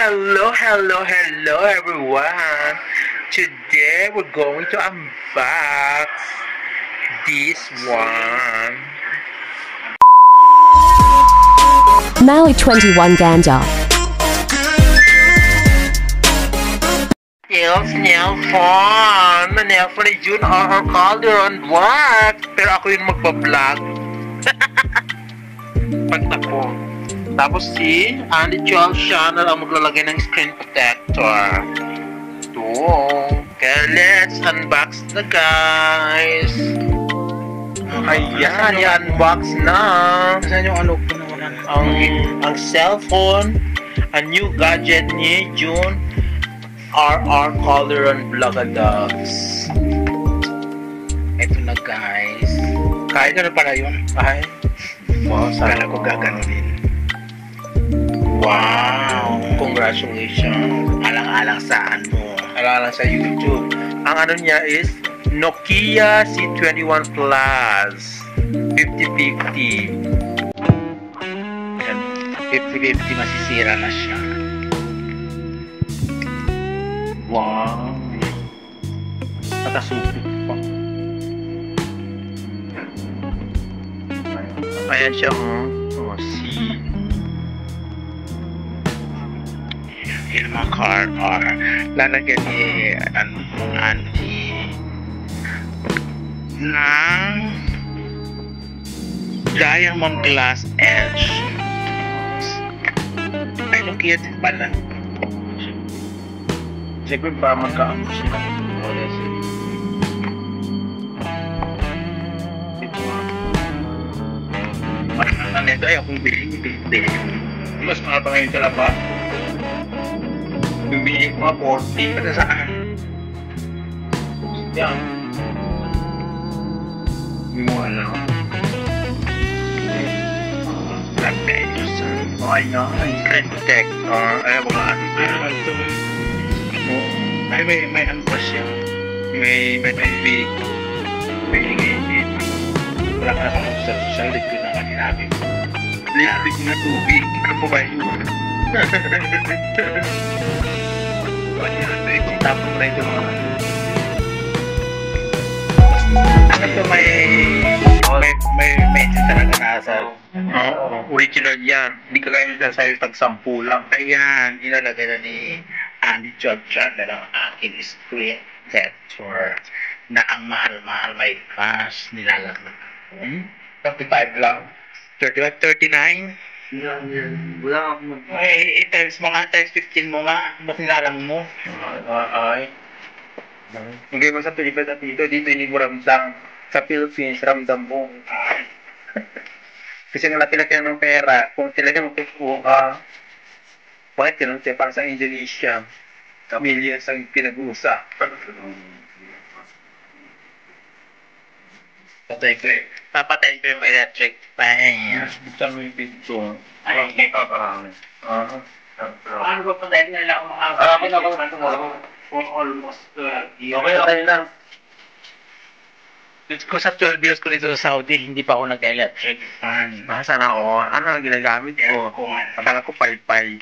Hello everyone. Today we're going to unbox this one. Maui 21 Ganja. Nail phone. Nail phone ni June or Calderon Black. Pero ako yung magbablog. Pagtapo. Tapos si Andy Joel Channel ang maglalagay ng screen protector. Ito. Okay, let's unbox na guys. Ayan, i-unbox na. Saan yung alok ko naman? Ang cellphone, a new gadget ni June RR Calderon Blagadogs. Ito na guys. Kahit ano pala yun? Ay. Wow, Kala ko gaganunin. Wow! Congratulations! Alang-alang saan mo? Alang-alang sa YouTube. Ang ano niya is Nokia C21 Plus 5050. Yan. 50-50 masisira na siya. Wow! Nakasupit pa. Ayan siya C. Yung mga car or lalagyan ni Auntie ng diamond glass edge. Ay, Nokia din pala. Siguro ba magkaano siya? Ano ito ay akong bilhin. Mas mga pa ngayon sa labas. Bibili ko mga 40 para saan? Yan. Hindi mo alam. Ayan. Screen protector. Ay, mga ano. Ay, may ano pa siya. May tubig. May ingin. Wala ka na kung sa social liquid na kaninabi. Liquid na tubig. Ano po ba yun? Tapos na ito mga ito may message talaga nasa Original yan. Hindi ka kaya nila sa'yo tag-sampu lang. ayan, ilalagay na ni Andy Georgia na lang akin screen protector na ang mahal-mahal may pass nilalagay. 35 lang. 35, 39? Wala akong Ay, times mga times 15 mo nga. Ba't nilalang mo? ay. Hindi mo sa Pilipinas at dito hindi mo ramdam. Sa Philippines, ramdam mo. Kasi nga natilagyan ng pera, kung tilagyan mo tutuwa ka, bakit ganun siya? Para sa Indonesia, millions ang pinag-uusap. Patay ko eh. Papatayin ko yung electric fan. Buksan mo yung pinto. Ay, ano ba patayin nila ako mga for almost 12 years. Okay, okay lang. Ko sa 12 years ko dito sa Saudi, hindi pa ako nag-electric fan. Nasaan ako? Ano ang ginagamit ko? Akala ko pay-pay.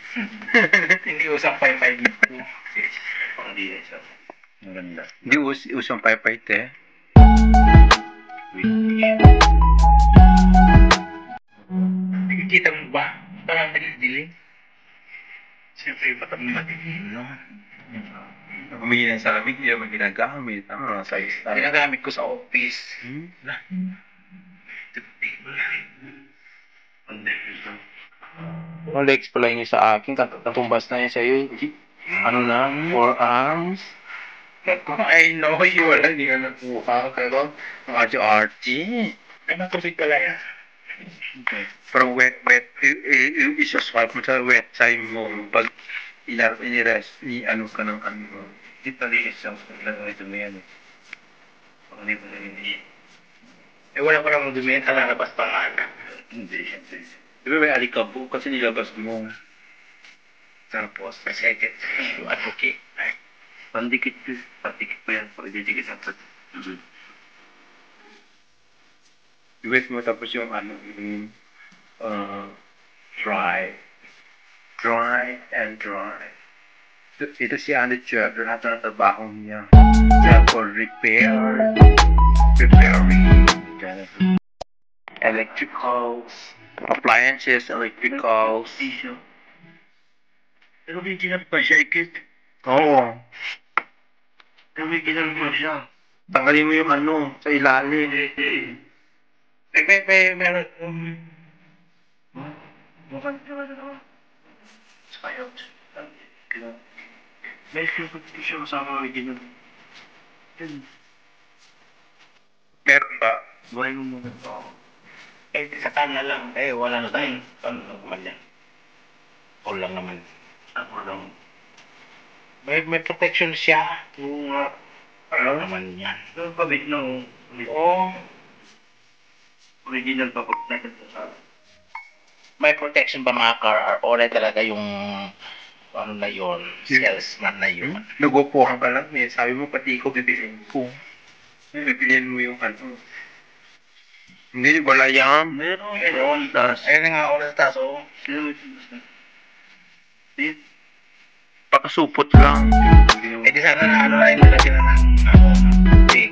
Hindi usang pay-pay dito. Hindi siya. Maganda. Hindi usang pay-pay, te. Nakikita mo ba? Parang nagdidilim. Siyempre, ba't ang madilim, no? Humingi ng salamig, hindi naman ginagamit. Ano lang size tayo? Ginagamit ko sa office. Legs pala yun sa akin. Natumbas na yun sa'yo. Ano na? Forearms. I know you wala hindi ka nagbuka pero Arty-arty. ay matubig pala yan. Okay. Pero wet. Isa-swipe mo sa wet side mo. Pag inirest, ano ka ng ano. Hindi palinis lang ito na yan eh. Pag hindi pa nalinis. Eh wala pa namang dumi, lalabas pa nga. Hindi. Di ba may alikabo? Kasi nilabas mo. Tapos, second, yung advocate. Pandikit pa yan. Pag didikit ang i-wet mo tapos yung ano, dry. Dry and dry. Ito si Andy Chef, lahat ng trabaho niya. For repairing, electricals, appliances, electricals. Pero may ginap pa siya, ikit. Oo. Pero may ginap pa siya. Tanggalin mo yung sa ilalim. Meron. Mukhang sayot. May siya kasama original. Meron ba? Buhay mo muna ito. Sa kanya lang. Wala na tayo. Ano naman yan? All lang naman. Ako lang. May protection siya. Ano naman yan? Ano pa bit no? Oo. Original pa pag sa May protection ba mga car? Or talaga yung ano na yun, salesman na yun. Nagupuhan ka lang eh. Sabi mo pati ko bibilin ko. Bibilin mo yung Hindi, wala yan. Meron. Ayun nga, oras tas. Pakasupot lang. Di sana na ano lang nila sila ng big.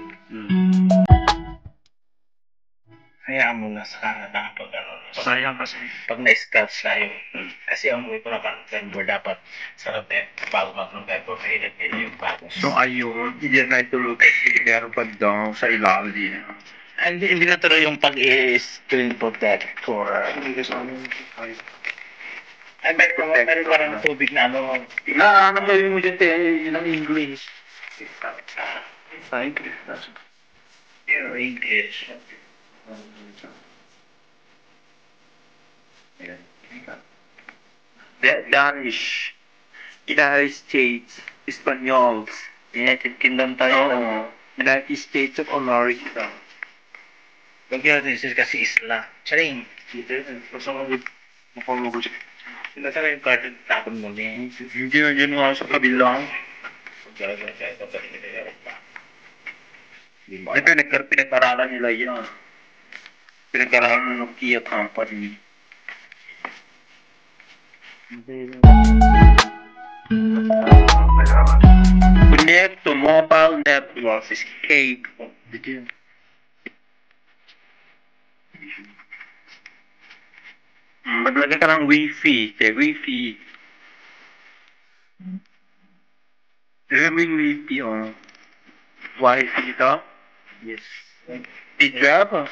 Hayaan mo na sa Canada pag sayang kasi. Pag na-scratch tayo. Kasi ang way ko naman, December dapat sarap bago mag-November, failed yung bago. So ayun, hindi na itulog kasi meron pa daw sa ilalim. Hindi na tuloy yung pag-screen protector. Ay, meron parang tubig na ano. Anong gawin mo dyan, yun ang English. Your English. Danish. United States. Espanyols. United Kingdom tayo. United States of America. Bagyan natin kasi isla. Charing. Sila sa yung card tapon mo niya. Hindi na dyan nga sa kabilang. Ito, pinag-aralan nila yan. Pinag-aralan ng Kia Company. Connect to mobile networks is cable. Maglagay ka ng Wi-Fi. Wi-Fi. May Wi-Fi, Wi-Fi ito? Yes. T12?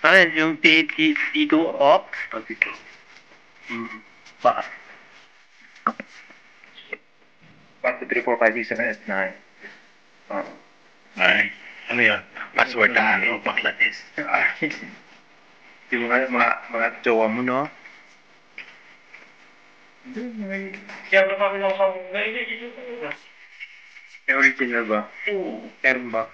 Ano yung T2 off? T2. Bakit? 1, 2, 3, 4, 5, 6, 7, 8, 9. Ay, ano yan? Password na ano, Bangladesh. Yung mga jowa mo, no? Kaya ba kami lang sa May original ba? Oo. Meron ba?